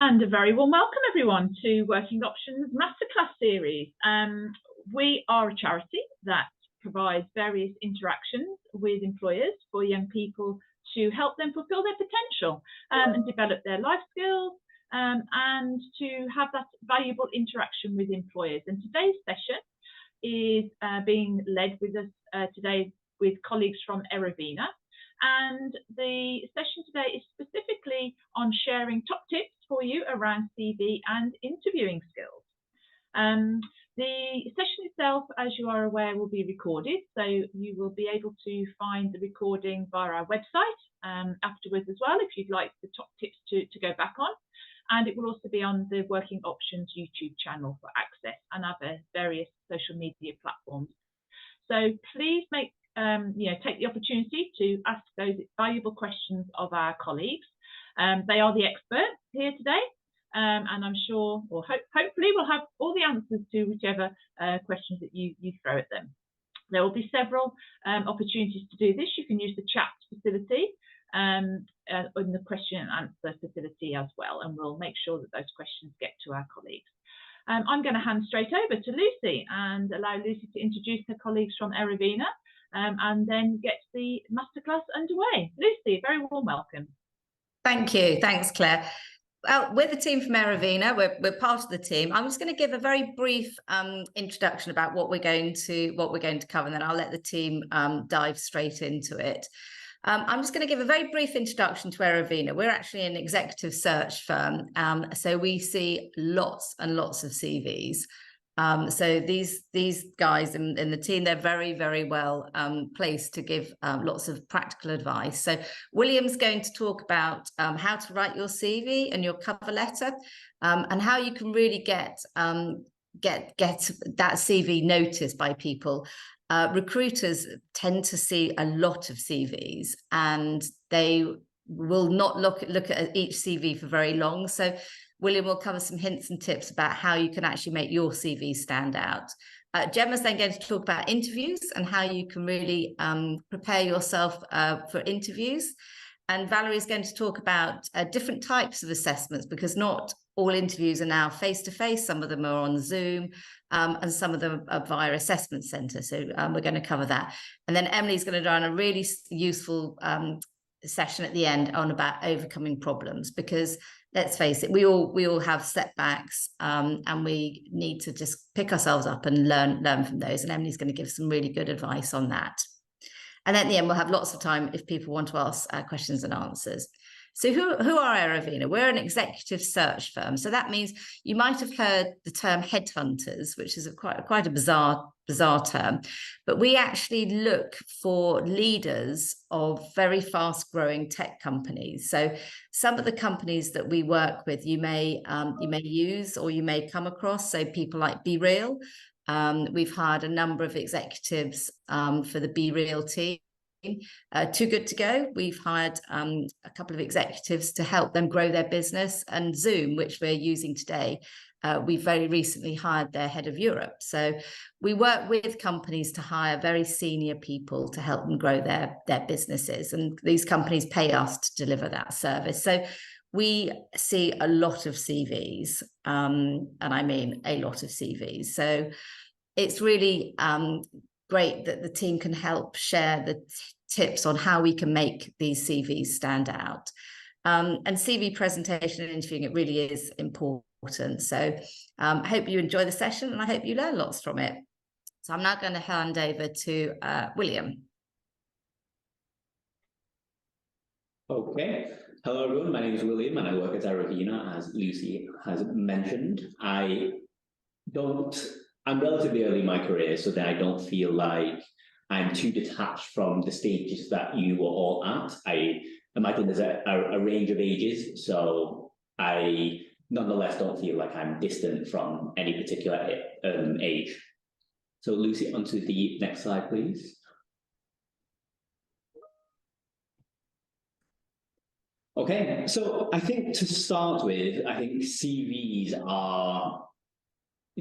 And a very warm welcome, everyone, to Working Options Masterclass series. We are a charity that provides various interactions with employers for young people to help them fulfill their potential and develop their life skills and to have that valuable interaction with employers. And today's session is being led with us today with colleagues from Erevena. And the session today is specifically on sharing top tips for you around CV and interviewing skills. The session itself, as you are aware, will be recorded, so you will be able to find the recording via our website afterwards as well, if you'd like the top tips to go back on. And it will also be on the Working Options YouTube channel for access and other various social media platforms. So please take the opportunity to ask those valuable questions of our colleagues. They are the experts here today, and I'm sure, or hopefully, we'll have all the answers to whichever questions that you throw at them. There will be several opportunities to do this. You can use the chat facility in the question and answer facility as well, and we'll make sure that those questions get to our colleagues. I'm going to hand straight over to Lucy and allow Lucy to introduce her colleagues from Erevena and then get the masterclass underway. Lucy, very warm welcome. Thank you. Thanks, Claire. Well, we're the team from Erevena. We're part of the team. I'm just going to give a very brief introduction about what we're going to cover, and then I'll let the team dive straight into it. I'm just going to give a very brief introduction to Erevena. We're actually an executive search firm, so we see lots and lots of CVs. So these guys in the team, they're very, very well placed to give lots of practical advice. So William's going to talk about how to write your CV and your cover letter, and how you can really get that CV noticed by people. Recruiters tend to see a lot of CVs, and they will not look at each CV for very long. So William will cover some hints and tips about how you can actually make your CV stand out. Gemma's then going to talk about interviews and how you can really prepare yourself for interviews. And Valerie's going to talk about different types of assessments, because not all interviews are now face-to-face. Some of them are on Zoom, and some of them are via assessment centre. So we're going to cover that. And then Emily's going to run a really useful session at the end on about overcoming problems, because let's face it, we all have setbacks, and we need to just pick ourselves up and learn from those. And Emily's going to give some really good advice on that. And at the end, we'll have lots of time if people want to ask questions and answers. So who are Erevena? We're an executive search firm. So that means you might have heard the term headhunters, which is quite a bizarre term. But we actually look for leaders of very fast growing tech companies. So some of the companies that we work with, you may use or you may come across. So people like BeReal. We've hired a number of executives for the BeReal team. Too Good to Go, we've hired a couple of executives to help them grow their business. And Zoom, which we're using today, we very recently hired their head of Europe. So we work with companies to hire very senior people to help them grow their businesses. And these companies pay us to deliver that service. So we see a lot of CVs, and I mean a lot of CVs. So it's really great that the team can help share the tips on how we can make these CVs stand out. And CV presentation and interviewing, it really is important. So I hope you enjoy the session, and I hope you learn lots from it. So I'm now going to hand over to William. Okay. Hello, everyone. My name is William, and I work at Erevena, as Lucy has mentioned. I'm relatively early in my career, so that I don't feel like I'm too detached from the stages that you were all at. I imagine there's a range of ages, so I nonetheless don't feel like I'm distant from any particular age. So Lucy, onto the next slide, please. Okay, so I think to start with, I think CVs are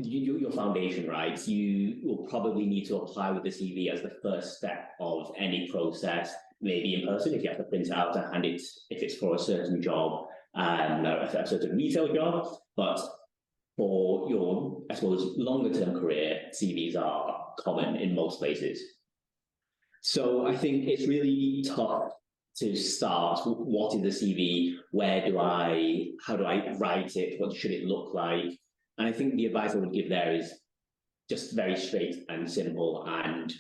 your foundation, right? You will probably need to apply with the CV as the first step of any process, maybe in person if you have to print it out and hand it if it's for a certain job, a certain retail job, but for your, I suppose, longer-term career, CVs are common in most places. So I think it's really tough to start. What is a CV? How do I write it? What should it look like? And I think the advice I would give there is just very straight and simple and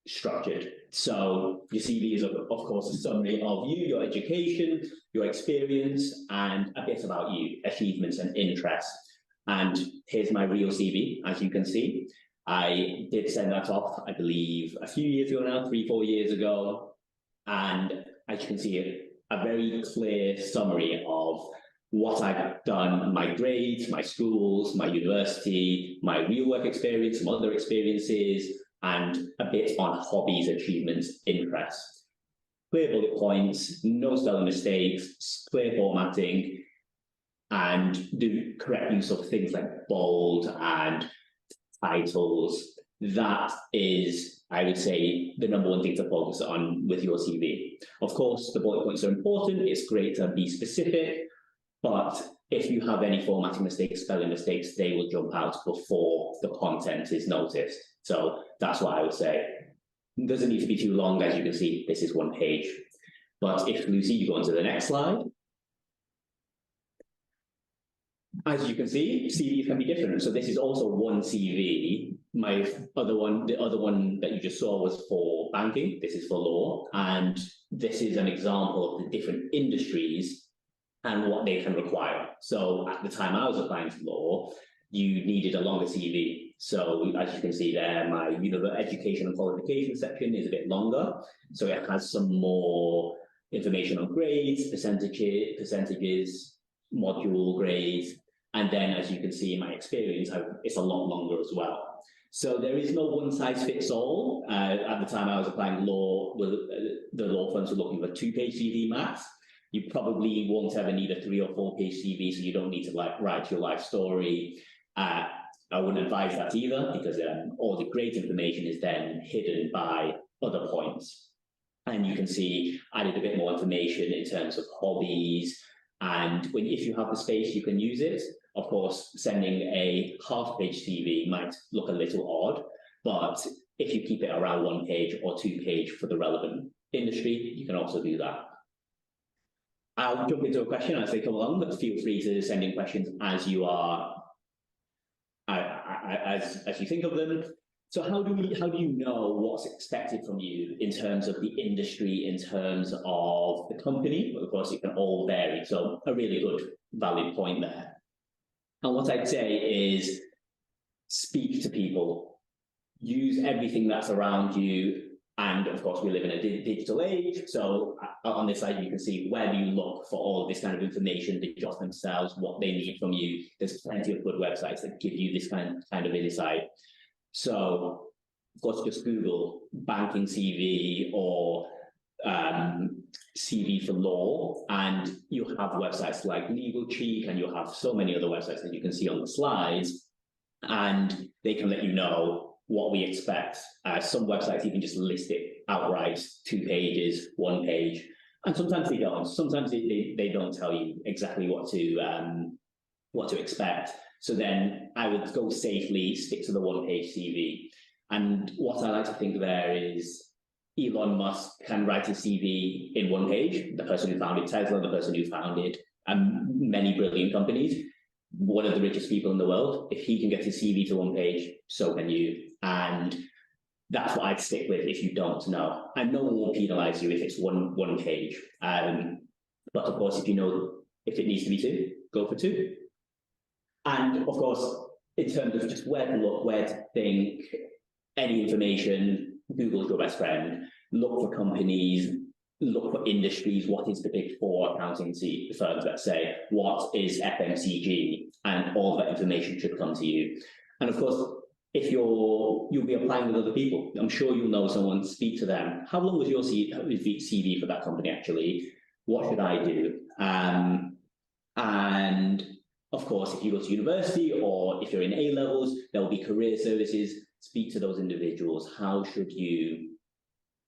structured. So your CV is, of course, a summary of you, your education, your experience, and a bit about you, achievements and interests. And here's my real CV, as you can see. I did send that off, I believe, a few years ago now, 3-4 years ago. And as you can see, a very clear summary of what I've done, my grades, my schools, my university, my real work experience, some other experiences, and a bit on hobbies, achievements, interests. Clear bullet points, no spelling mistakes, clear formatting, and do correct use of things like bold and titles. That is, I would say, the number one thing to focus on with your CV. Of course, the bullet points are important. It's great to be specific, but if you have any formatting mistakes, spelling mistakes, they will jump out before the content is noticed. So that's what I would say. It doesn't need to be too long. As you can see, this is one page. But if, Lucy, you go on to the next slide. As you can see, CVs can be different. So this is also one CV. The other one that you just saw was for banking. This is for law. And this is an example of the different industries and what they can require. So at the time I was applying for law, you needed a longer CV. So as you can see there, my education and qualification section is a bit longer. So it has some more information on grades, percentages, module grades. And then, as you can see in my experience, it's a lot longer as well. So there is no one-size-fits-all. At the time I was applying law, the law firms were looking for 2-page CV max. You probably won't ever need a 3 or 4-page CV, so you don't need to write your life story. I wouldn't advise that either, because all the great information is then hidden by other points. And you can see I added a bit more information in terms of hobbies, and if you have the space, you can use it. Of course, sending a half-page CV might look a little odd, but if you keep it around 1 page or 2 page for the relevant industry, you can also do that. I'll jump into a question as they come along, but feel free to send in questions as you are, as you think of them. So how do you know what's expected from you in terms of the industry, in terms of the company? Of course, it can all vary. So a really good, valid point there. And what I'd say is speak to people, use everything that's around you. And of course, we live in a digital age. So on this side, you can see where do you look for all of this kind of information, the jobs themselves, what they need from you. There's plenty of good websites that give you this kind of insight. So of course, just Google banking CV or CV for law, and you have websites like Legal Cheek, and you'll have so many other websites that you can see on the slides, and they can let you know what we expect. Some websites even just list it outright, 2 pages, 1 page, and sometimes they don't. Sometimes they don't tell you exactly what to expect. So then I would go safely, stick to the 1-page CV. And what I like to think there is Elon Musk can write his CV in 1 page, the person who founded Tesla, the person who founded many brilliant companies, one of the richest people in the world. If he can get his CV to 1 page, so can you. And that's what I'd stick with if you don't know. And no one will penalize you if it's one page. But of course, if you know if it needs to be 2, go for 2. And of course, in terms of just where to look, where to think, any information, Google's your best friend. Look for companies, look for industries. What is the big 4 accountancy firms, let's say? What is FMCG? And all that information should come to you. And of course, if you'll be applying with other people, I'm sure you'll know someone, speak to them. How long was your CV for that company actually? What should I do? And of course, if you go to university or if you're in A-levels, there will be career services. Speak to those individuals. How should you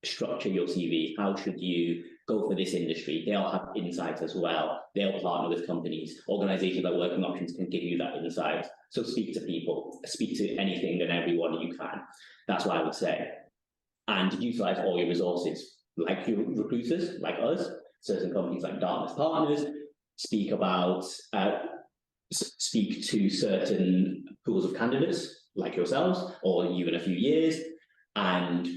structure your CV? How should you go for this industry. They'll have insights as well. They'll partner with companies. Organizations like Working Options can give you that insight. So speak to people, speak to anything and everyone you can. That's what I would say. And utilize all your resources, like your recruiters, like us, certain companies like Dartmouth Partners, speak to certain pools of candidates like yourselves or you in a few years. And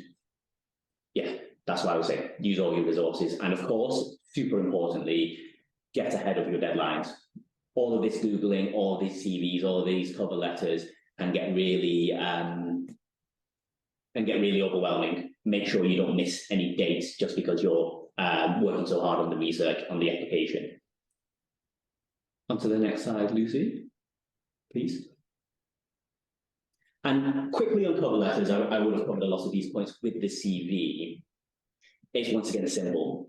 yeah, that's what I would say. Use all your resources. And of course, super importantly, get ahead of your deadlines. All of this Googling, all of these CVs, all of these cover letters can get really overwhelming. Make sure you don't miss any dates just because you're working so hard on the research, on the application. On to the next slide, Lucy, please. And quickly on cover letters, I would have covered a lot of these points with the CV. It's once again simple.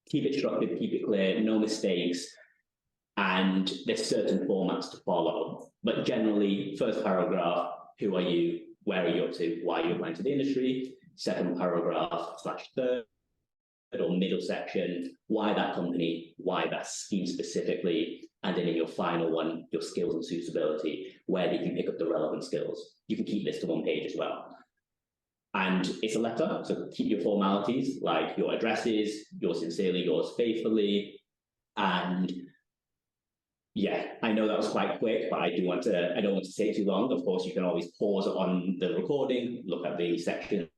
Keep it structured, keep it clear, no mistakes, and there's certain formats to follow. But generally, first paragraph, who are you? Where are you up to? Why are you applying to the industry? Second paragraph / third or middle section, why that company, why that scheme specifically, and then in your final one, your skills and suitability, where did you pick up the relevant skills? You can keep this to one page as well. And it's a letter, so keep your formalities, like your addresses, yours sincerely, yours faithfully, and yeah, I know that was quite quick, but I don't want to say it too long. Of course, you can always pause on the recording, look at the sections,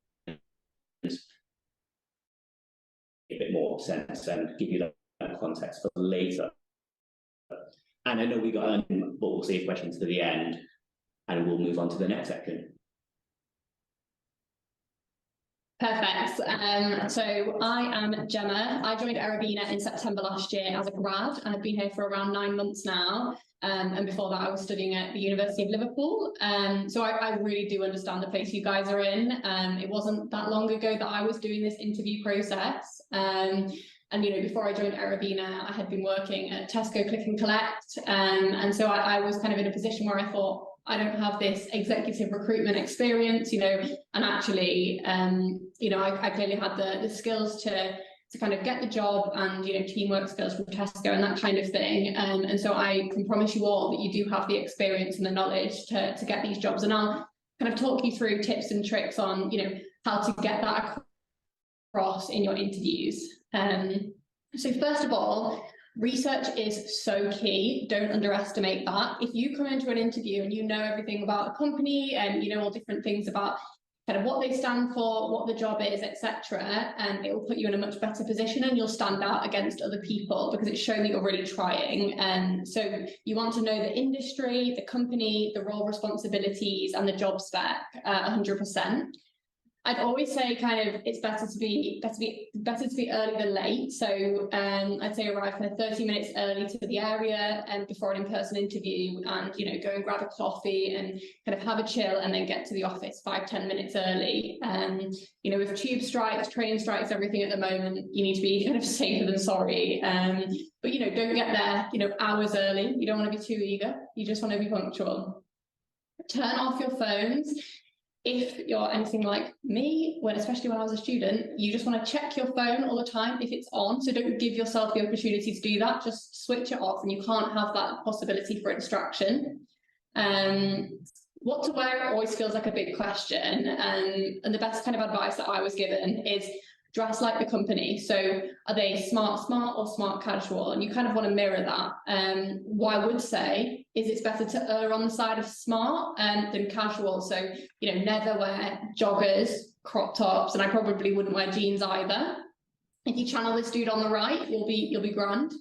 a bit more sense and give you that context for later. And I know we got, but we'll save questions to the end and we'll move on to the next section. Perfect. So I am Gemma. I joined Erevena in September last year as a grad, and I've been here for around 9 months now. And before that, I was studying at the University of Liverpool. So I really do understand the place you guys are in. It wasn't that long ago that I was doing this interview process. And you know, before I joined Erevena, I had been working at Tesco Click and Collect. And so I was kind of in a position where I thought, I don't have this executive recruitment experience, you know, and actually, you know, I clearly had the skills to kind of get the job and, you know, teamwork skills from Tesco and that kind of thing. And so I can promise you all that you do have the experience and the knowledge to get these jobs. And I'll kind of talk you through tips and tricks on, you know, how to get that across in your interviews. So first of all, research is so key. Don't underestimate that. If you come into an interview and you know everything about the company and you know all different things about kind of what they stand for, what the job is, etc., and it will put you in a much better position and you'll stand out against other people because it's shown that you're really trying. And so you want to know the industry, the company, the role responsibilities, and the job spec 100%. I'd always say kind of it's better to be early than late. So I'd say arrive kind of 30 minutes early to the area and before an in-person interview, and you know, go and grab a coffee and kind of have a chill and then get to the office 5-10 minutes early. You know, with tube strikes, train strikes, everything at the moment, you need to be kind of safer than sorry. But you know, don't get there, you know, hours early. You don't want to be too eager. You just want to be punctual. Turn off your phones. If you're anything like me, especially when I was a student, you just want to check your phone all the time if it's on. So don't give yourself the opportunity to do that. Just switch it off and you can't have that possibility for a distraction. What to wear always feels like a big question. And the best kind of advice that I was given is dress like the company. So are they smart or smart casual? And you kind of want to mirror that. What I would say is it's better to err on the side of smart than casual. So, you know, never wear joggers, crop tops, and I probably wouldn't wear jeans either. If you channel this dude on the right, you'll be grand.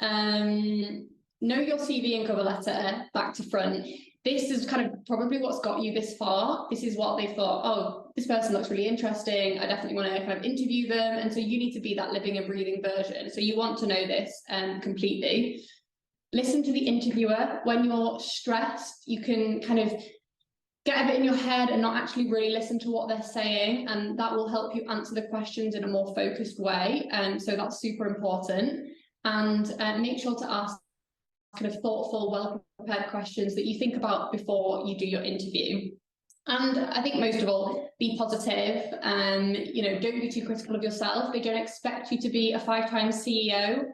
Know your CV and cover letter back to front. This is kind of probably what's got you this far. This is what they thought, oh, this person looks really interesting. I definitely want to kind of interview them. And so you need to be that living and breathing version. So you want to know this completely. Listen to the interviewer. When you're stressed, you can kind of get a bit in your head and not actually really listen to what they're saying. And that will help you answer the questions in a more focused way. So that's super important. And make sure to ask kind of thoughtful, well-prepared questions that you think about before you do your interview. And I think most of all, be positive. You know, don't be too critical of yourself. They don't expect you to be a 5-time CEO.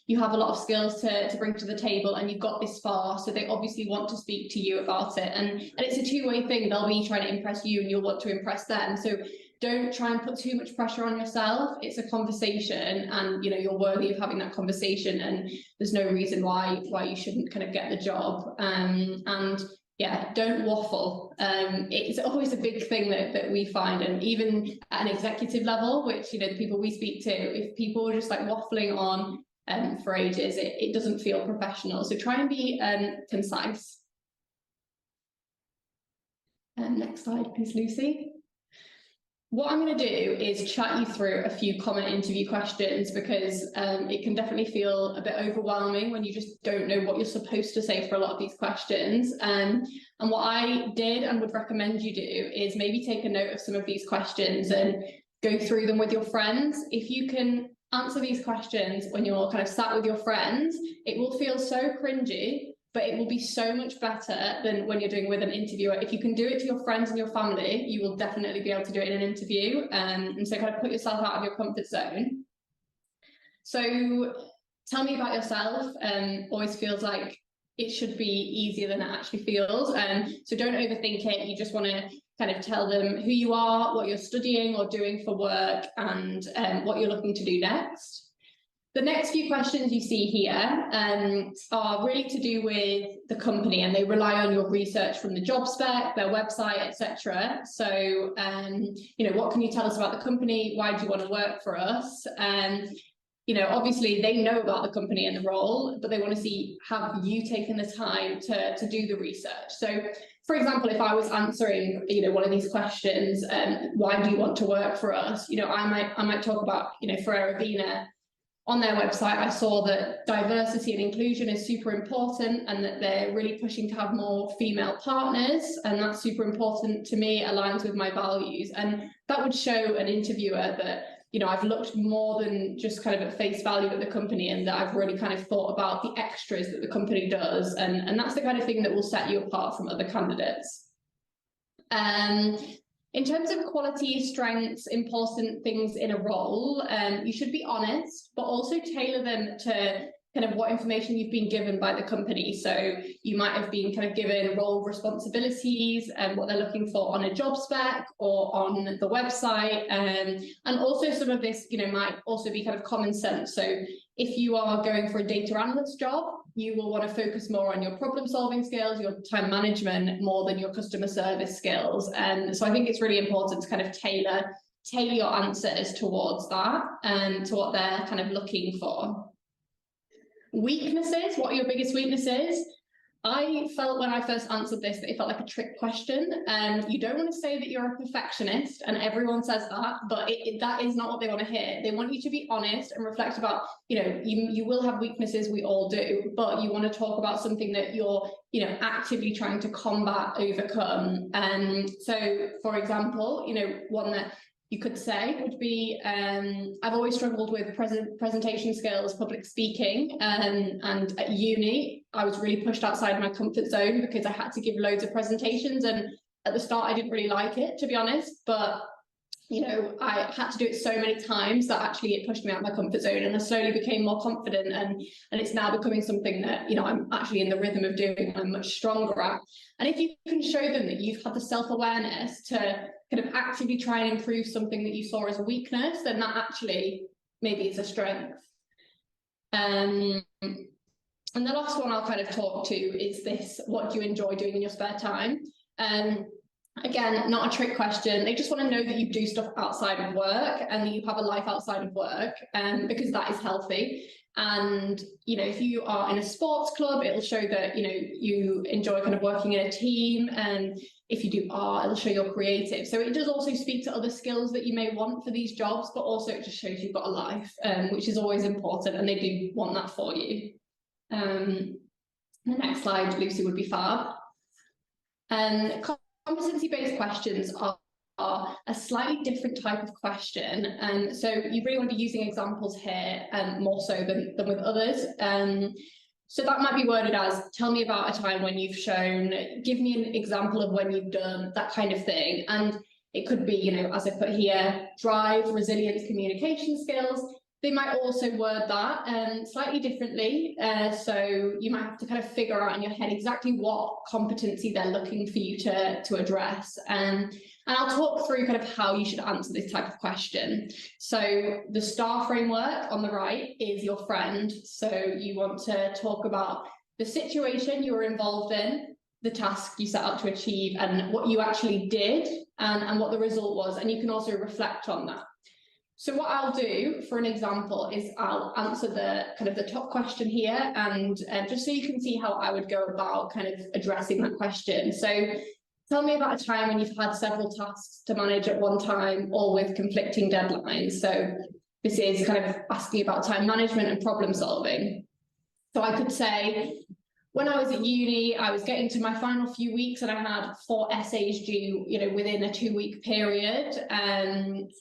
You have a lot of skills to bring to the table, and you've got this far. So they obviously want to speak to you about it. And it's a two-way thing. They'll be trying to impress you, and you'll want to impress them. So don't try and put too much pressure on yourself. It's a conversation, and you know, you're worthy of having that conversation, and there's no reason why you shouldn't kind of get the job. And yeah, don't waffle. It's always a big thing that we find, and even at an executive level, which, you know, the people we speak to, if people are just like waffling on for ages, it doesn't feel professional. So try and be concise. Next slide, please, Lucy. What I'm going to do is chat you through a few common interview questions, because it can definitely feel a bit overwhelming when you just don't know what you're supposed to say for a lot of these questions. And what I did and would recommend you do is maybe take a note of some of these questions and go through them with your friends. If you can answer these questions when you're kind of sat with your friends, it will feel so cringy, but it will be so much better than when you're doing with an interviewer. If you can do it to your friends and your family, you will definitely be able to do it in an interview. And so kind of put yourself out of your comfort zone. So tell me about yourself. Always feels like it should be easier than it actually feels. So don't overthink it. You just want to kind of tell them who you are, what you're studying or doing for work, and what you're looking to do next. The next few questions you see here are really to do with the company, and they rely on your research from the job spec, their website, etc. So, you know, what can you tell us about the company? Why do you want to work for us? You know, obviously they know about the company and the role, but they want to see, have you taken the time to do the research? So, for example, if I was answering, you know, one of these questions, why do you want to work for us? You know, I might talk about, you know, for Erevena, on their website, I saw that diversity and inclusion is super important, and that they're really pushing to have more female partners, and that's super important to me, aligns with my values. And that would show an interviewer that, you know, I've looked more than just kind of at face value at the company, and that I've really kind of thought about the extras that the company does. And that's the kind of thing that will set you apart from other candidates. In terms of quality, strengths, important things in a role, you should be honest, but also tailor them to kind of what information you've been given by the company. So you might have been kind of given role responsibilities and what they're looking for on a job spec or on the website. And also some of this, you know, might also be kind of common sense. So if you are going for a data analyst job, you will want to focus more on your problem solving skills, your time management, more than your customer service skills. And so I think it's really important to kind of tailor your answers towards that and to what they're kind of looking for. Weaknesses, what are your biggest weaknesses? I felt when I first answered this that it felt like a trick question. You don't want to say that you're a perfectionist, and everyone says that, but that is not what they want to hear. They want you to be honest and reflect about, you know, you will have weaknesses, we all do, but you want to talk about something that you're, you know, actively trying to combat, overcome. So, for example, you know, one that you could say would be, I've always struggled with presentation skills, public speaking, and at uni, I was really pushed outside my comfort zone because I had to give loads of presentations, and at the start I didn't really like it, to be honest, but you know, I had to do it so many times that actually it pushed me out of my comfort zone, and I slowly became more confident, and it's now becoming something that, you know, I'm actually in the rhythm of doing and I'm much stronger at. And if you can show them that you've had the self-awareness to kind of actively try and improve something that you saw as a weakness, then that actually maybe is a strength. And the last one I'll kind of talk to is this: what do you enjoy doing in your spare time? Again, not a trick question. They just want to know that you do stuff outside of work and that you have a life outside of work, because that is healthy. And, you know, if you are in a sports club, it'll show that, you know, you enjoy kind of working in a team. And if you do art, it'll show you're creative. So it does also speak to other skills that you may want for these jobs, but also it just shows you've got a life, which is always important, and they do want that for you. The next slide, Lucy, would be fab. Competency-based questions are a slightly different type of question, and so you really want to be using examples here, more so than with others. So that might be worded as, tell me about a time when you've shown, give me an example of when you've done that kind of thing. And it could be, as I put here, drive, resilience, communication skills. They might also word that slightly differently. So you might have to kind of figure out in your head exactly what competency they're looking for you to address. And I'll talk through kind of how you should answer this type of question. So the STAR framework on the right is your friend. So you want to talk about the situation you were involved in, the task you set out to achieve, and what you actually did, and what the result was. And you can also reflect on that. So what I'll do for an example is I'll answer the kind of the top question here, and just so you can see how I would go about kind of addressing that question. So tell me about a time when you've had several tasks to manage at one time, all with conflicting deadlines. So this is kind of asking about time management and problem solving. So I could say, when I was at uni, I was getting to my final few weeks and I had 4 essays due, within a 2-week period. And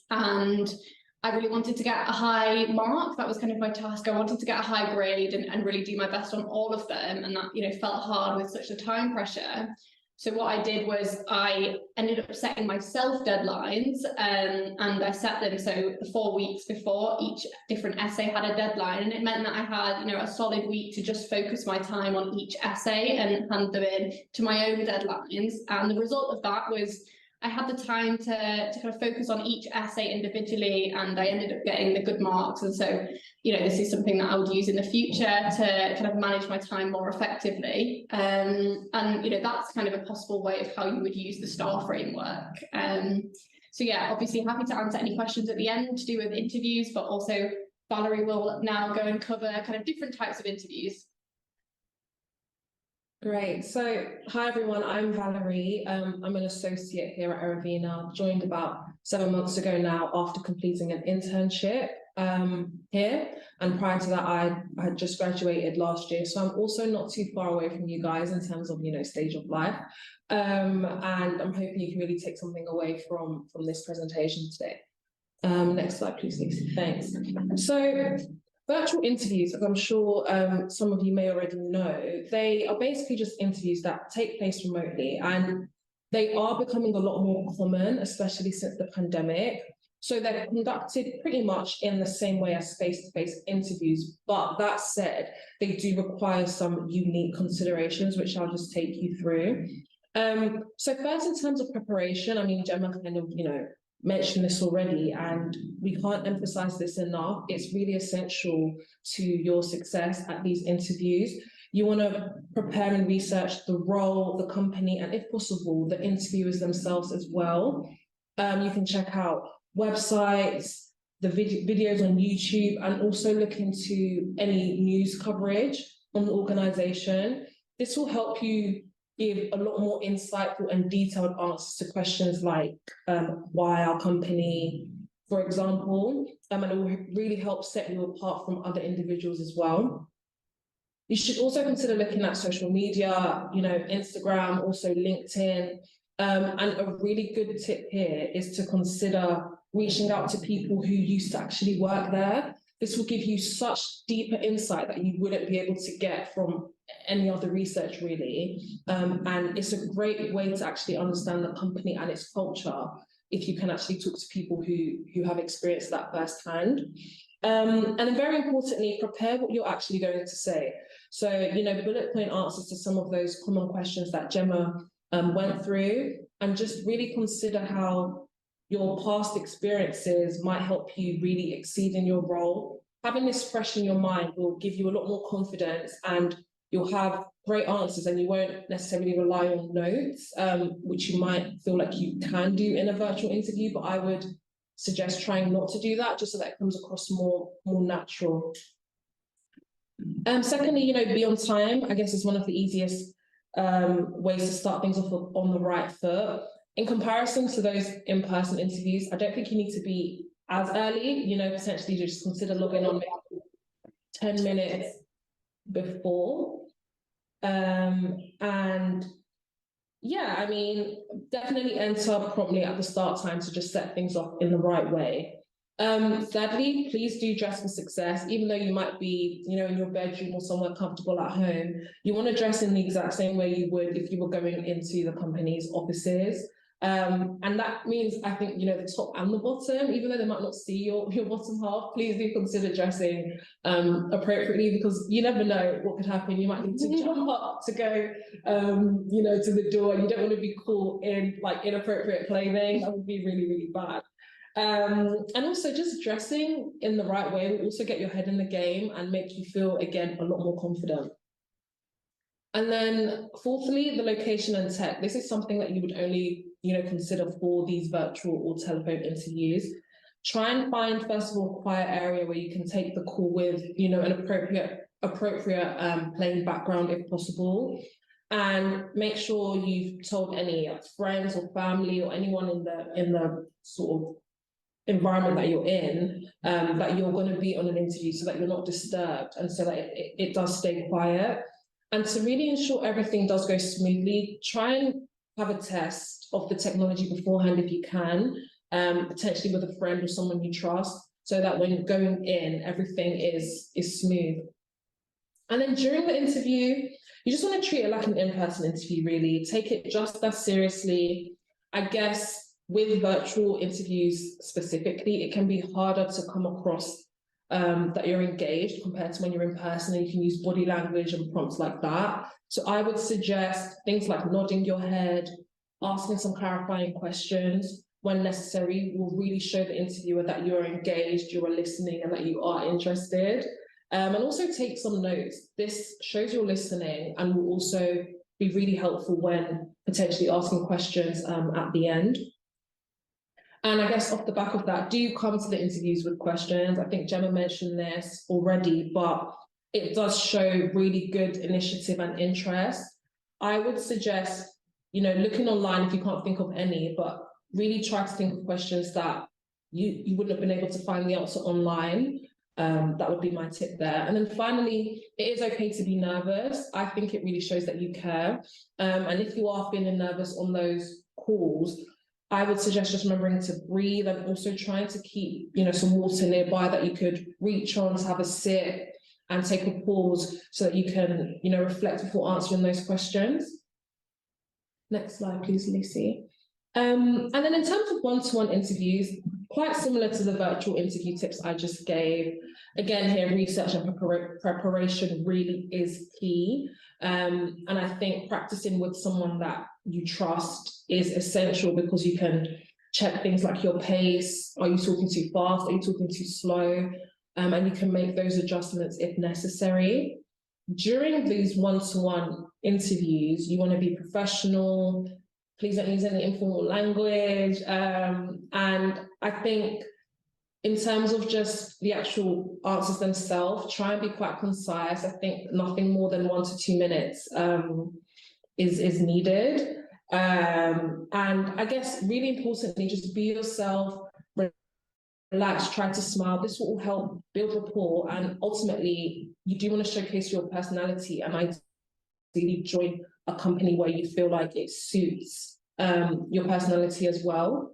I really wanted to get a high mark. That was kind of my task. I wanted to get a high grade and really do my best on all of them. And that, felt hard with such a time pressure. So what I did was I ended up setting myself deadlines, and I set them so 4 weeks before each different essay had a deadline, and it meant that I had a solid week to just focus my time on each essay and hand them in to my own deadlines. And the result of that was I had the time to kind of focus on each essay individually, and I ended up getting the good marks. And so, this is something that I would use in the future to kind of manage my time more effectively. And, that's kind of a possible way of how you would use the STAR framework. So yeah, obviously happy to answer any questions at the end to do with interviews, but also Valerie will now go and cover kind of different types of interviews. Great. So, hi everyone, I'm Valerie. I'm an associate here at Erevena, joined about 7 months ago now after completing an internship here. And prior to that, I had just graduated last year. So I'm also not too far away from you guys in terms of, stage of life. And I'm hoping you can really take something away from this presentation today. Next slide, please, Lucy. Thanks. So, virtual interviews, as I'm sure some of you may already know, they are basically just interviews that take place remotely, and they are becoming a lot more common, especially since the pandemic. So they're conducted pretty much in the same way as face-to-face interviews, but that said, they do require some unique considerations, which I'll just take you through. So first, in terms of preparation, I mean, Gemma kind of, mentioned this already, and we can't emphasize this enough. It's really essential to your success at these interviews. You want to prepare and research the role, the company, and if possible, the interviewers themselves as well. You can check out websites, the videos on YouTube, and also look into any news coverage on the organization. This will help you give a lot more insightful and detailed answers to questions like why our company, for example, and it will really help set you apart from other individuals as well. You should also consider looking at social media, Instagram, also LinkedIn, and a really good tip here is to consider reaching out to people who used to actually work there. This will give you such deeper insight that you wouldn't be able to get from any other research, really. And it's a great way to actually understand the company and its culture if you can actually talk to people who have experienced that firsthand. And then very importantly, prepare what you're actually going to say. So, bullet point answers to some of those common questions that Gemma went through, and just really consider how your past experiences might help you really exceed in your role. Having this fresh in your mind will give you a lot more confidence, and you'll have great answers, and you won't necessarily rely on notes, which you might feel like you can do in a virtual interview, but I would suggest trying not to do that, just so that it comes across more natural. Secondly, be on time, I guess, is one of the easiest ways to start things off on the right foot. In comparison to those in-person interviews, I don't think you need to be as early, potentially just consider logging on maybe 10 minutes before. And yeah, I mean, definitely enter promptly at the start time to just set things off in the right way. Thirdly, please do dress for success. Even though you might be, in your bedroom or somewhere comfortable at home, you want to dress in the exact same way you would if you were going into the company's offices. And that means, I think, the top and the bottom, even though they might not see your bottom half, please do consider dressing appropriately, because you never know what could happen. You might need to jump up to go, to the door. You don't want to be caught in like inappropriate clothing. That would be really, really bad. And also just dressing in the right way will also get your head in the game and make you feel, again, a lot more confident. And then fourthly, the location and tech. This is something that you would only, consider for these virtual or telephone interviews. Try and find, first of all, a quiet area where you can take the call with, an appropriate plain background if possible. And make sure you've told any friends or family or anyone in the sort of environment that you're in, that you're going to be on an interview, so that you're not disturbed and so that it does stay quiet. And to really ensure everything does go smoothly, try and have a test of the technology beforehand if you can, potentially with a friend or someone you trust, so that when going in, everything is smooth. And then during the interview, you just want to treat it like an in-person interview, really. Take it just as seriously. I guess with virtual interviews specifically, it can be harder to come across that you're engaged compared to when you're in person, and you can use body language and prompts like that. So I would suggest things like nodding your head, asking some clarifying questions when necessary will really show the interviewer that you're engaged, you are listening, and that you are interested. And also take some notes. This shows you're listening and will also be really helpful when potentially asking questions at the end. And I guess off the back of that, do come to the interviews with questions. I think Gemma mentioned this already, but it does show really good initiative and interest. I would suggest, looking online if you can't think of any, but really try to think of questions that you wouldn't have been able to find the answer online. That would be my tip there. And then finally, it is okay to be nervous. I think it really shows that you care. And if you are feeling nervous on those calls, I would suggest just remembering to breathe, and also trying to keep, some water nearby that you could reach on to have a sip and take a pause, so that you can, reflect before answering those questions. Next slide, please, Lucy. And then in terms of one-to-one interviews, quite similar to the virtual interview tips I just gave. Again, here, research and preparation really is key. And I think practicing with someone that you trust is essential, because you can check things like your pace. Are you talking too fast? Are you talking too slow? And you can make those adjustments if necessary. During these one-to-one interviews, you want to be professional. Please don't use any informal language. And I think in terms of just the actual answers themselves, try and be quite concise. I think nothing more than 1 to 2 minutes is needed. And I guess really importantly, just be yourself, relax, try to smile. This will help build rapport, and ultimately you do want to showcase your personality and ideally join a company where you feel like it suits your personality as well.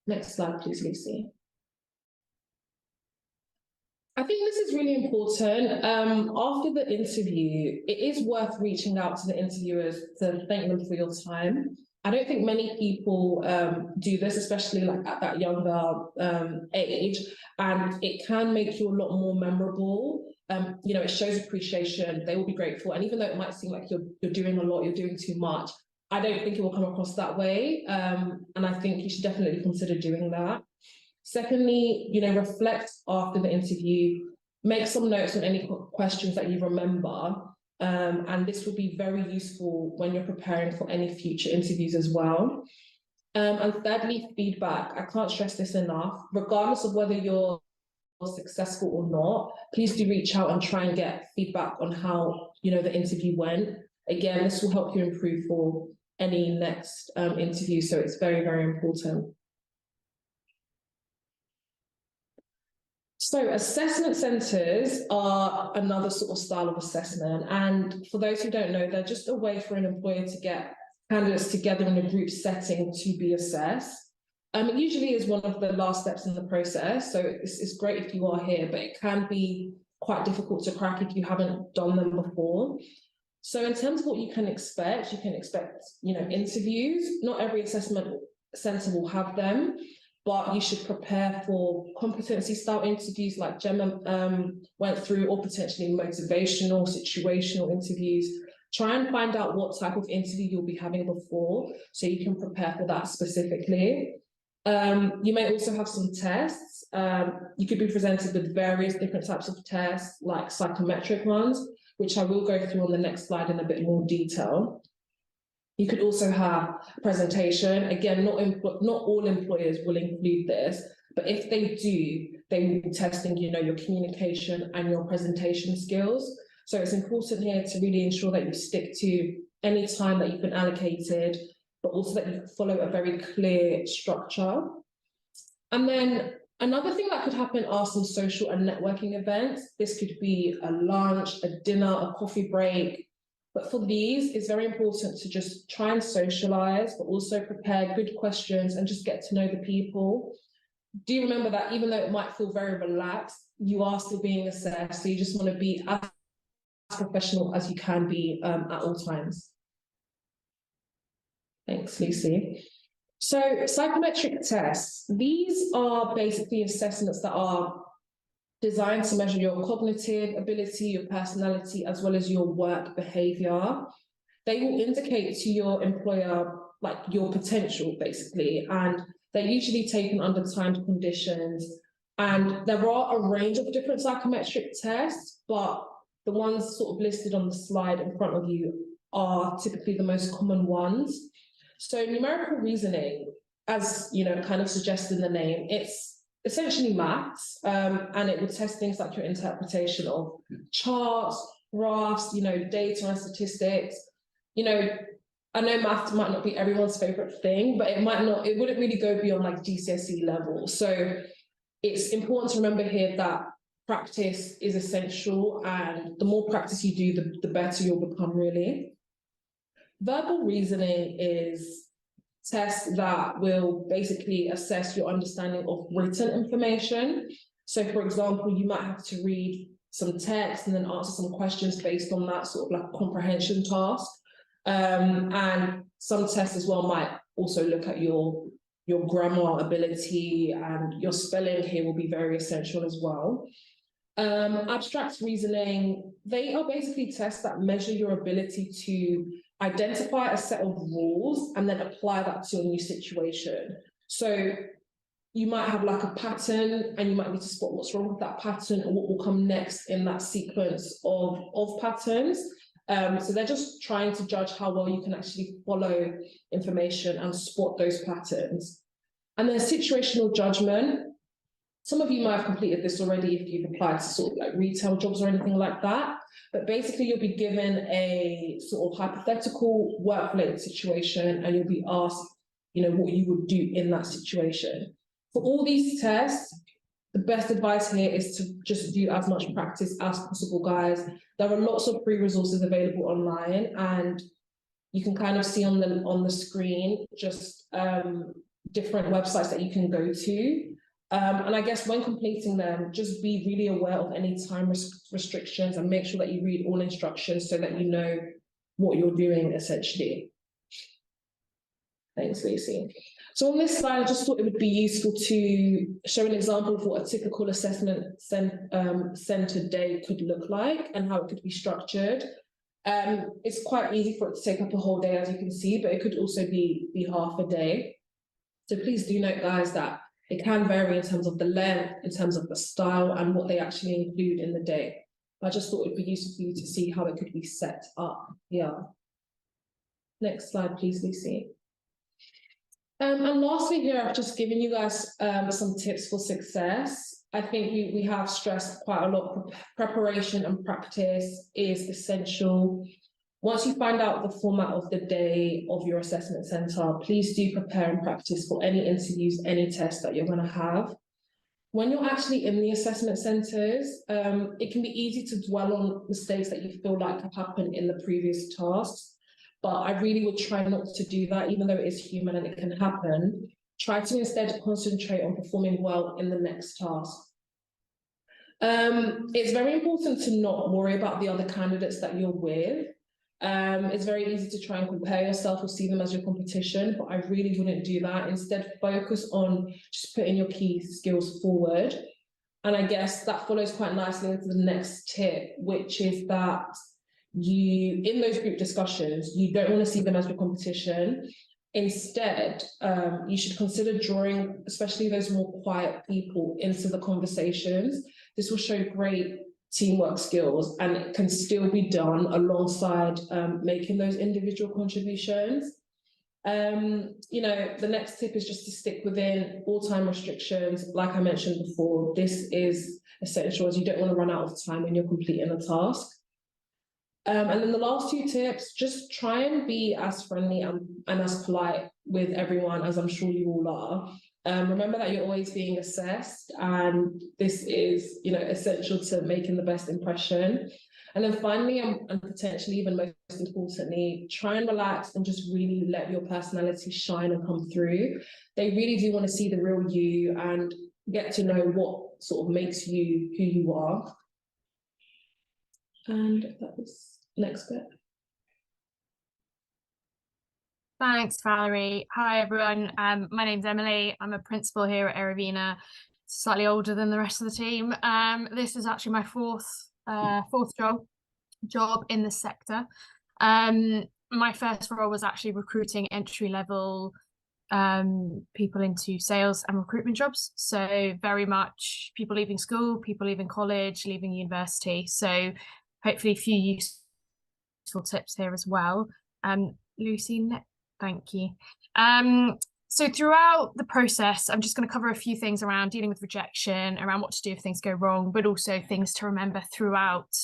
Next slide, please, Lucy. I think this is really important. After the interview, it is worth reaching out to the interviewers to thank them for your time. I don't think many people do this, especially like at that younger age, and it can make you a lot more memorable. It shows appreciation. They will be grateful, and even though it might seem like you're doing a lot, you're doing too much, I don't think it will come across that way. And I think you should definitely consider doing that. Secondly, reflect after the interview, make some notes on any questions that you remember. And this will be very useful when you're preparing for any future interviews as well. And thirdly, feedback. I can't stress this enough. Regardless of whether you're successful or not, please do reach out and try and get feedback on how the interview went. Again, this will help you improve for any next interview, so it's very, very important. So assessment centres are another sort of style of assessment, and for those who don't know, they're just a way for an employer to get candidates together in a group setting to be assessed. It usually is one of the last steps in the process, so it's great if you are here, but it can be quite difficult to crack if you haven't done them before. So in terms of what you can expect, interviews. Not every assessment centre will have them, but you should prepare for competency-style interviews like Gemma went through, or potentially motivational, situational interviews. Try and find out what type of interview you'll be having before, so you can prepare for that specifically. You may also have some tests. You could be presented with various different types of tests, like psychometric ones, which I will go through on the next slide in a bit more detail. You could also have a presentation. Again, not all employers will include this, but if they do, they will be testing, your communication and your presentation skills. So it's important here to really ensure that you stick to any time that you've been allocated, but also that you follow a very clear structure. And then another thing that could happen are some social and networking events. This could be a lunch, a dinner, a coffee break. But for these, it's very important to just try and socialize, but also prepare good questions and just get to know the people. Do remember that even though it might feel very relaxed, you are still being assessed. So you just want to be as professional as you can be at all times. Thanks, Lucy. So psychometric tests, these are basically assessments that are designed to measure your cognitive ability, your personality, as well as your work behavior. They will indicate to your employer like your potential, basically, and they're usually taken under timed conditions. And there are a range of different psychometric tests, but the ones sort of listed on the slide in front of you are typically the most common ones. So numerical reasoning, as kind of suggested in the name, it's essentially maths, and it will test things like your interpretation of charts, graphs, data and statistics. I know maths might not be everyone's favorite thing, but it wouldn't really go beyond like GCSE level. So it's important to remember here that practice is essential, and the more practice you do, the better you'll become, really. Verbal reasoning is tests that will basically assess your understanding of written information. So for example, you might have to read some text and then answer some questions based on that, sort of like a comprehension task. And some tests as well might also look at your grammar ability, and your spelling here will be very essential as well. Abstract reasoning, they are basically tests that measure your ability to identify a set of rules and then apply that to a new situation. So you might have like a pattern, and you might need to spot what's wrong with that pattern and what will come next in that sequence of patterns. So they're just trying to judge how well you can actually follow information and spot those patterns. And then situational judgment. Some of you might have completed this already if you've applied to sort of like retail jobs or anything like that. But basically, you'll be given a sort of hypothetical work-related situation, and you'll be asked, what you would do in that situation. For all these tests, the best advice here is to just do as much practice as possible, guys. There are lots of free resources available online, and you can kind of see on the screen just different websites that you can go to. And I guess when completing them, just be really aware of any time restrictions, and make sure that you read all instructions so that you know what you're doing, essentially. Thanks, Lucy. So on this slide, I just thought it would be useful to show an example of what a typical assessment centre day could look like and how it could be structured. It's quite easy for it to take up a whole day, as you can see, but it could also be half a day. So please do note, guys, that it can vary in terms of the length, in terms of the style, and what they actually include in the day. I just thought it'd be useful for you to see how it could be set up here. Next slide, please, Lucy. And lastly here, I've just given you guys some tips for success. I think we have stressed quite a lot. Preparation and practice is essential. Once you find out the format of the day of your assessment centre, please do prepare and practice for any interviews, any tests that you're going to have. When you're actually in the assessment centres, it can be easy to dwell on mistakes that you feel like have happened in the previous tasks. But I really would try not to do that, even though it is human and it can happen. Try to instead concentrate on performing well in the next task. It's very important to not worry about the other candidates that you're with. It's very easy to try and compare yourself or see them as your competition, but I really wouldn't do that. Instead, focus on just putting your key skills forward. And I guess that follows quite nicely into the next tip, which is that in those group discussions, you don't want to see them as your competition. Instead, you should consider drawing, especially those more quiet people, into the conversations. This will show great teamwork skills, and it can still be done alongside making those individual contributions. The next tip is just to stick within all time restrictions. Like I mentioned before, this is essential as you don't want to run out of time when you're completing a task. And then the last two tips, just try and be as friendly and as polite with everyone as I'm sure you all are. Remember that you're always being assessed, and this is, essential to making the best impression. And then finally, and potentially even most importantly, try and relax and just really let your personality shine and come through. They really do want to see the real you and get to know what sort of makes you who you are. And that was next bit. Thanks, Valerie. Hi, everyone. My name's Emily. I'm a principal here at Erevena, slightly older than the rest of the team. This is actually my fourth job in the sector. My first role was actually recruiting entry-level people into sales and recruitment jobs. So very much people leaving school, people leaving college, leaving university. So hopefully a few useful tips here as well. Lucy, thank you. So throughout the process, I'm just going to cover a few things around dealing with rejection, around what to do if things go wrong, but also things to remember throughout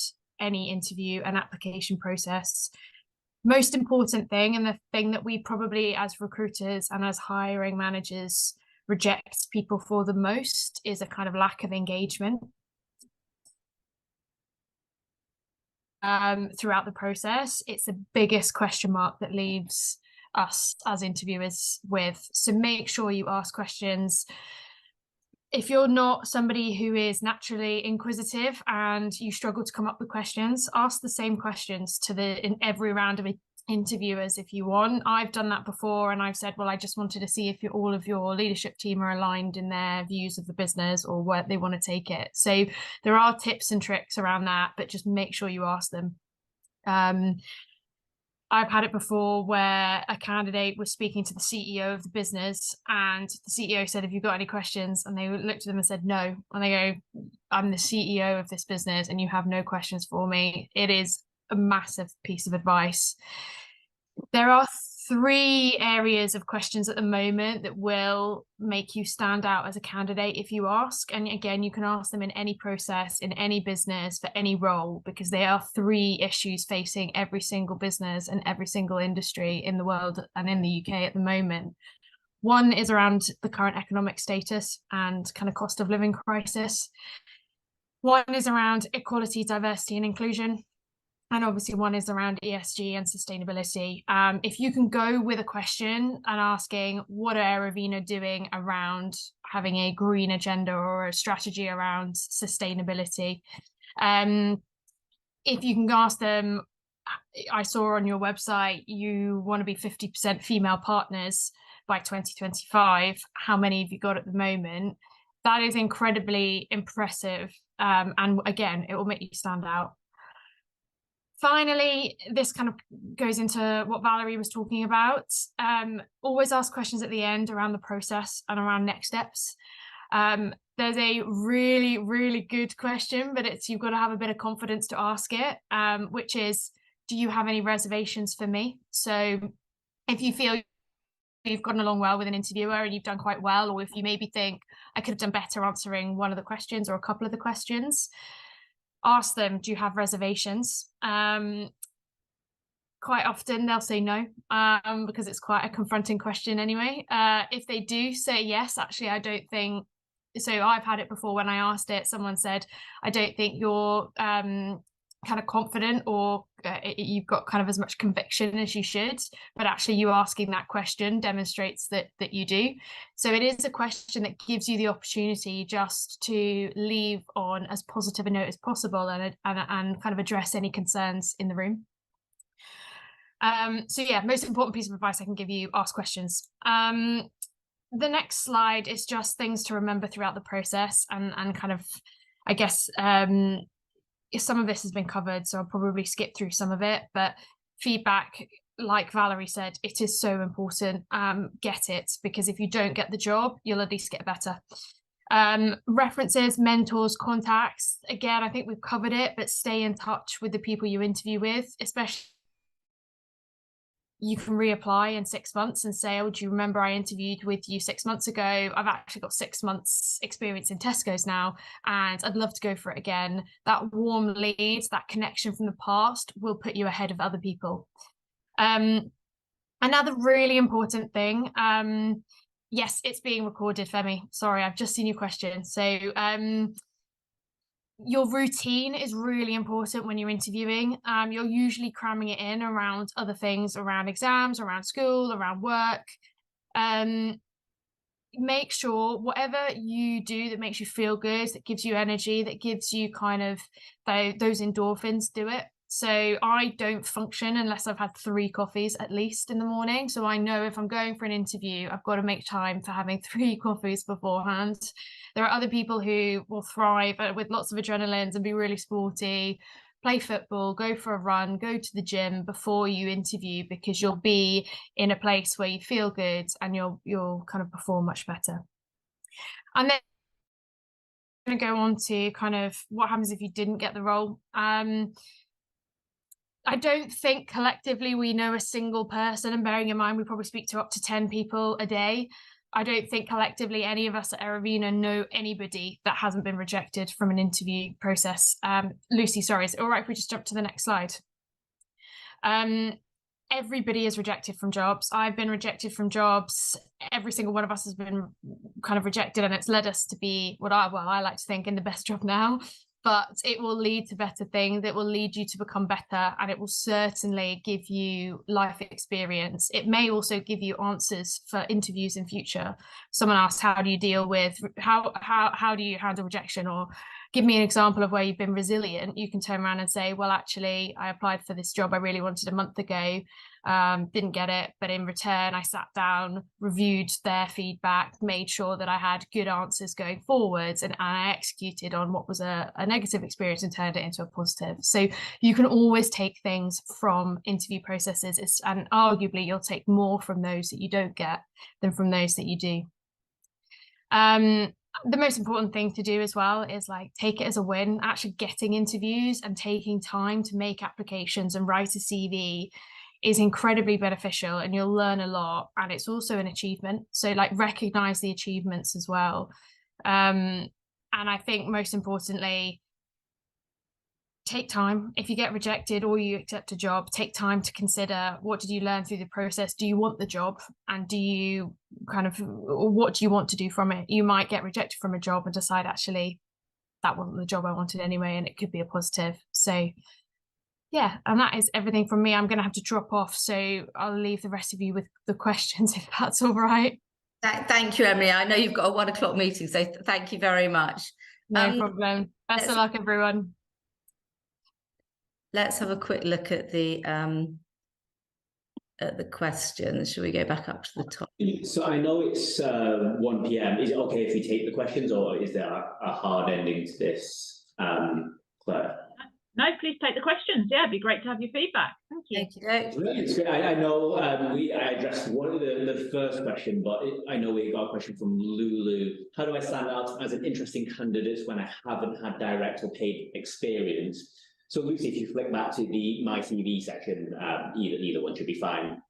any interview and application process. Most important thing, and the thing that we probably as recruiters and as hiring managers reject people for the most, is a kind of lack of engagement throughout the process. It's the biggest question mark that leaves us as interviewers with. So make sure you ask questions. If you're not somebody who is naturally inquisitive and you struggle to come up with questions, ask the same questions in every round of interviewers if you want. I've done that before, and I've said, well, I just wanted to see if all of your leadership team are aligned in their views of the business or where they want to take it. So there are tips and tricks around that, but just make sure you ask them. I've had it before where a candidate was speaking to the CEO of the business, and the CEO said, have you got any questions? And they looked at them and said, no. And they go, I'm the CEO of this business and you have no questions for me. It is a massive piece of advice. There are 3 areas of questions at the moment that will make you stand out as a candidate if you ask. And again, you can ask them in any process, in any business, for any role, because they are 3 issues facing every single business and every single industry in the world and in the UK at the moment. One is around the current economic status and kind of cost of living crisis. One is around equality, diversity and inclusion. And obviously one is around ESG and sustainability. If you can go with a question and asking, what are Erevena doing around having a green agenda or a strategy around sustainability? If you can ask them, I saw on your website, you want to be 50% female partners by 2025. How many have you got at the moment? That is incredibly impressive. And again, it will make you stand out. Finally, this kind of goes into what Valerie was talking about. Always ask questions at the end around the process and around next steps. There's a really, really good question, but you've got to have a bit of confidence to ask it, which is, do you have any reservations for me? So if you feel you've gotten along well with an interviewer and you've done quite well, or if you maybe think I could have done better answering one of the questions or a couple of the questions, ask them, do you have reservations? Quite often they'll say no, because it's quite a confronting question anyway. If they do say yes, actually, I don't think, so I've had it before when I asked it, someone said, I don't think your kind of confident or you've got kind of as much conviction as you should, but actually you asking that question demonstrates that you do. So it is a question that gives you the opportunity just to leave on as positive a note as possible and kind of address any concerns in the room. So yeah, most important piece of advice I can give you, ask questions. The next slide is just things to remember throughout the process and kind of, I guess, some of this has been covered, so I'll probably skip through some of it, but feedback, like Valerie said, it is so important. Get it, because if you don't get the job, you'll at least get better. References, mentors, contacts, again, I think we've covered it, but stay in touch with the people you interview with, especially you can reapply in 6 months and say, oh, do you remember I interviewed with you 6 months ago? I've actually got 6 months experience in Tesco's now, and I'd love to go for it again. That warm lead, that connection from the past will put you ahead of other people. Another really important thing, yes, it's being recorded, Femi. Sorry, I've just seen your question. So your routine is really important when you're interviewing. You're usually cramming it in around other things, around exams, around school, around work. Make sure whatever you do that makes you feel good, that gives you energy, that gives you kind of those endorphins, do it. So I don't function unless I've had 3 coffees at least in the morning. So I know if I'm going for an interview, I've got to make time for having 3 coffees beforehand. There are other people who will thrive with lots of adrenalines and be really sporty, play football, go for a run, go to the gym before you interview, because you'll be in a place where you feel good and you'll kind of perform much better. And then I'm going to go on to kind of what happens if you didn't get the role. I don't think collectively we know a single person, and bearing in mind we probably speak to up to 10 people a day. I don't think collectively any of us at Erevena know anybody that hasn't been rejected from an interview process. Lucy, sorry, is it all right if we just jump to the next slide? Everybody is rejected from jobs. I've been rejected from jobs. Every single one of us has been kind of rejected, and it's led us to be what I like to think in the best job now. But it will lead to better things. It will lead you to become better, and it will certainly give you life experience. It may also give you answers for interviews in future. Someone asks, how do you deal with, how do you handle rejection? Or give me an example of where you've been resilient. You can turn around and say, well, actually, I applied for this job I really wanted a month ago. Didn't get it, but in return I sat down, reviewed their feedback, made sure that I had good answers going forwards, and I executed on what was a negative experience and turned it into a positive. So you can always take things from interview processes, and arguably you'll take more from those that you don't get than from those that you do. The most important thing to do as well is like take it as a win. Actually getting interviews and taking time to make applications and write a CV is incredibly beneficial, and you'll learn a lot, and it's also an achievement. So like recognize the achievements as well. And I think most importantly, take time. If you get rejected or you accept a job, take time to consider, what did you learn through the process? Do you want the job? And do you what do you want to do from it? You might get rejected from a job and decide, actually, that wasn't the job I wanted anyway, and it could be a positive. So yeah, and that is everything from me. I'm going to have to drop off, so I'll leave the rest of you with the questions, if that's all right. Thank you, Emily. I know you've got a 1 o'clock meeting, so thank you very much. No problem. Best of luck, everyone. Let's have a quick look at the questions. Should we go back up to the top? So I know it's 1 p.m. Is it okay if we take the questions, or is there a hard ending to this, Claire? No, please take the questions. Yeah, it'd be great to have your feedback. Thank you. Thank you. It's great. I know I addressed one of the first question, but I know we got a question from Lulu. How do I stand out as an interesting candidate when I haven't had direct or paid experience? So Lucy, if you flick back to the My CV section, either one should be fine.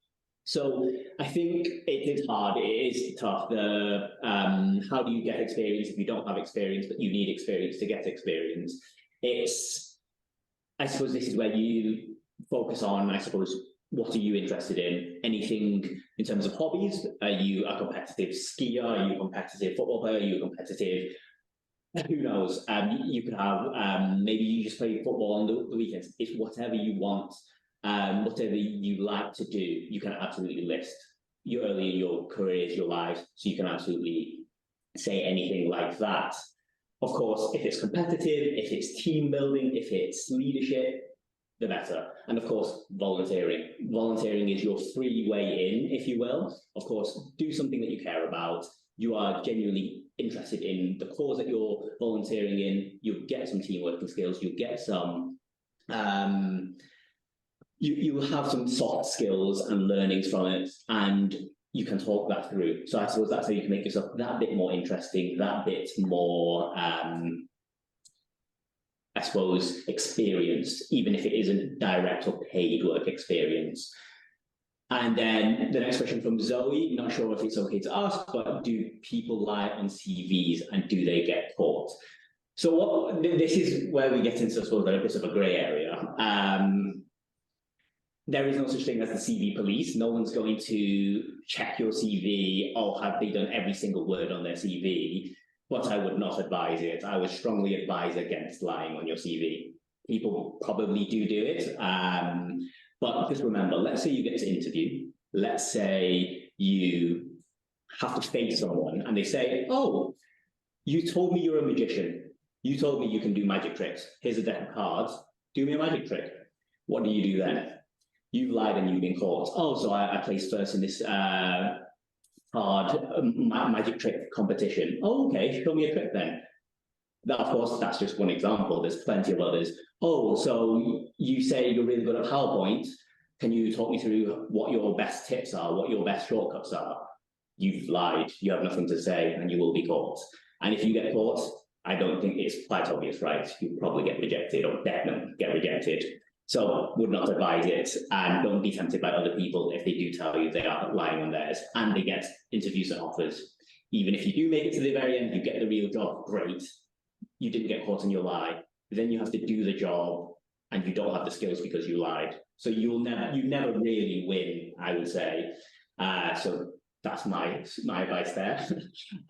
So I think it is hard. It is tough. How do you get experience if you don't have experience, but you need experience to get experience? I suppose this is where you focus on, I suppose, what are you interested in? Anything in terms of hobbies? Are you a competitive skier? Are you a competitive football player? Are you a competitive Who knows? You could have maybe you just play football on the weekends. It's whatever you want, whatever you like to do. You can absolutely list your early in your careers, your lives, so you can absolutely say anything like that. Of course, if it's competitive, if it's team building, if it's leadership, the better. And of course, volunteering. Volunteering is your free way in, if you will. Of course, do something that you care about. You are genuinely interested in the cause that you're volunteering in. You'll get some team working skills. You'll get some, you will have some soft skills and learnings from it, and you can talk that through. So I suppose that's how you can make yourself that bit more interesting, that bit more, I suppose, experienced, even if it isn't direct or paid work experience. And then the next question from Zoe, not sure if it's okay to ask, but do people lie on CVs and do they get caught? So this is where we get into, I suppose, a bit of a grey area. There is no such thing as the CV police. No one's going to check your CV, or have they done every single word on their CV? But I would not advise it. I would strongly advise against lying on your CV. People probably do it. But just remember, let's say you get to interview. Let's say you have to face someone and they say, oh, you told me you're a magician. You told me you can do magic tricks. Here's a deck of cards. Do me a magic trick. What do you do then? You've lied and you've been caught. Oh, so I placed first in this hard magic trick competition. Oh, okay, show me a trick then. That, of course, that's just one example. There's plenty of others. Oh, so you say you're really good at PowerPoint. Can you talk me through what your best tips are, what your best shortcuts are? You've lied. You have nothing to say, and you will be caught. And if you get caught, I don't think it's quite obvious, right? You'll probably get rejected, or definitely get rejected. So would not advise it, and don't be tempted by other people if they do tell you they are lying on theirs and they get interviews and offers. Even if you do make it to the very end, you get the real job, great. You didn't get caught in your lie. But then you have to do the job and you don't have the skills because you lied. So you never really win, I would say. So that's my advice there.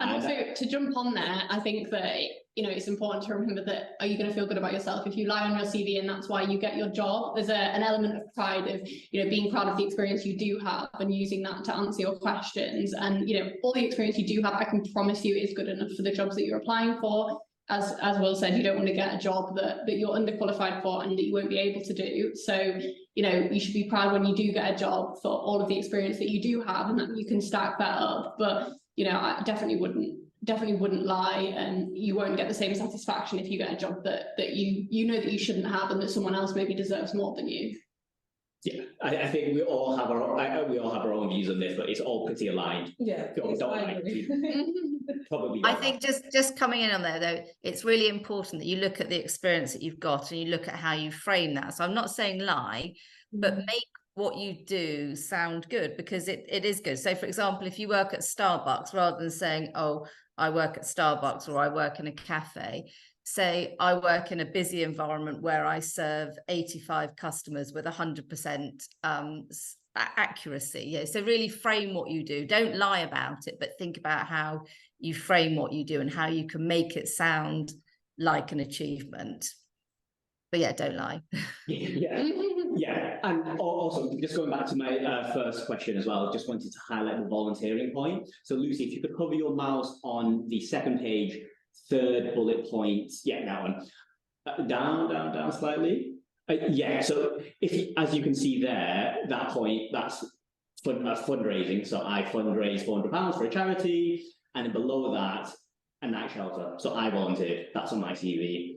And also, to jump on there, I think that it's important to remember that, are you going to feel good about yourself if you lie on your CV and that's why you get your job? There's an element of pride of being proud of the experience you do have and using that to answer your questions. And all the experience you do have, I can promise you, is good enough for the jobs that you're applying for. As Will said, you don't want to get a job that you're underqualified for and that you won't be able to do. So, you should be proud when you do get a job for all of the experience that you do have and that you can stack that up. But, I definitely wouldn't lie, and you won't get the same satisfaction if you get a job that you know that you shouldn't have and that someone else maybe deserves more than you. Yeah, I think we all have our own views on this, but it's all pretty aligned. Yeah, Probably. I think just coming in on there though, it's really important that you look at the experience that you've got and you look at how you frame that. So I'm not saying lie, but make what you do sound good, because it is good. So for example, if you work at Starbucks, rather than saying, oh, I work at Starbucks or I work in a cafe, say I work in a busy environment where I serve 85 customers with 100% accuracy. Yeah, so really frame what you do. Don't lie about it, but think about how you frame what you do and how you can make it sound like an achievement. But yeah, don't lie. Yeah, and also just going back to my first question as well, just wanted to highlight the volunteering point. So Lucy, if you could hover your mouse on the second page, third bullet point, yeah, that one, down slightly. Yeah, so as you can see there, that point, that's fundraising. So I fundraise £400 for a charity, and then below that, a night shelter. So I volunteered. That's on my CV.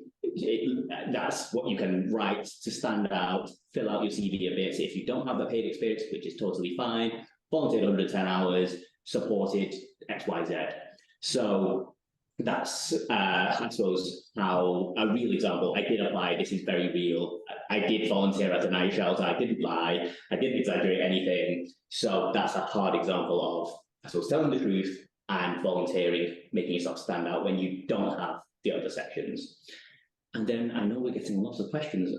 That's what you can write to stand out, fill out your CV a bit. If you don't have the paid experience, which is totally fine, volunteered 110 hours, supported XYZ. So that's, I suppose, how a real example. I did apply. This is very real. I did volunteer at a night shelter. I didn't lie. I didn't exaggerate anything. So that's a hard example of, I suppose, telling the truth and volunteering, making yourself stand out when you don't have the other sections. And then I know we're getting lots of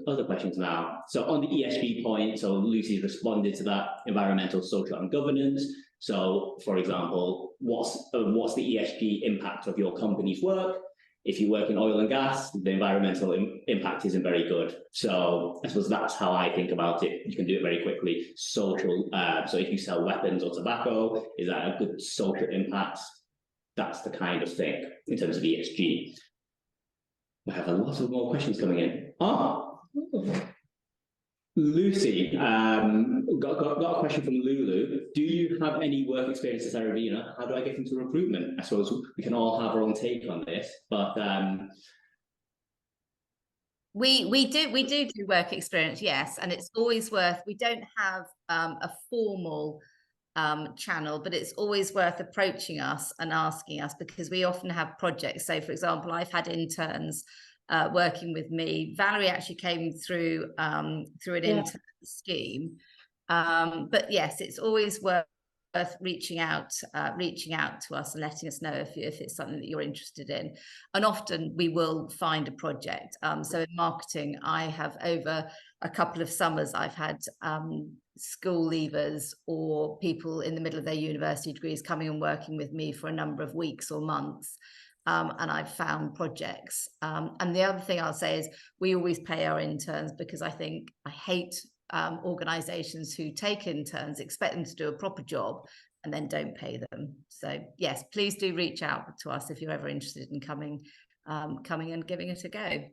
other questions now. So on the ESG point, so Lucy's responded to that: environmental, social, and governance. So, for example, what's the ESG impact of your company's work? if you work in oil and gas, the environmental impact isn't very good. So I suppose that's how I think about it. You can do it very quickly. Social, so if you sell weapons or tobacco, is that a good social impact? That's the kind of thing in terms of ESG. We have a lot of more questions coming in. Lucy, got a question from Lulu. Do you have any work experience at Erevena? How do I get into recruitment? I suppose we can all have our own take on this, but we do work experience, yes, and it's always worth. We don't have a formal channel, but it's always worth approaching us and asking us, because we often have projects. So, for example, I've had interns working with me. Valerie actually came through an intern scheme, but yes, it's always worth reaching out to us and letting us know if it's something that you're interested in. And often we will find a project. So in marketing, I have, over a couple of summers, I've had school leavers or people in the middle of their university degrees coming and working with me for a number of weeks or months. And I've found projects. And the other thing I'll say is we always pay our interns, because I hate organisations who take interns, expect them to do a proper job, and then don't pay them. So yes, please do reach out to us if you're ever interested in coming and giving it a go.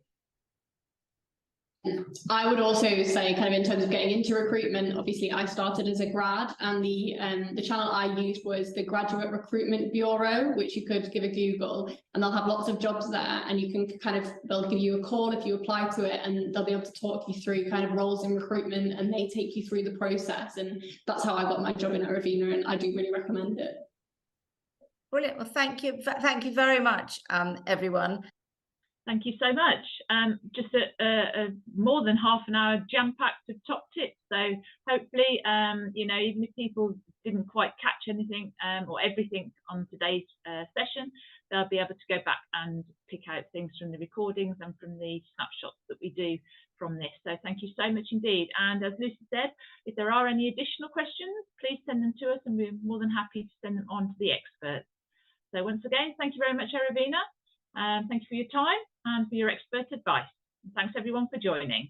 I would also say, kind of in terms of getting into recruitment, obviously I started as a grad, and the channel I used was the Graduate Recruitment Bureau, which you could give a Google, and they'll have lots of jobs there, and you can they'll give you a call if you apply to it, and they'll be able to talk you through kind of roles in recruitment, and they take you through the process. And that's how I got my job in Erevena, and I do really recommend it. Brilliant. Well, thank you very much, everyone. Thank you so much. Just a more than half an hour jam-packed of top tips. So hopefully, even if people didn't quite catch anything or everything on today's session, they'll be able to go back and pick out things from the recordings and from the snapshots that we do from this. So thank you so much indeed. And as Lucy said, if there are any additional questions, please send them to us, and we're more than happy to send them on to the experts. So once again, thank you very much, Erevena. Thank you for your time and for your expert advice. Thanks everyone for joining.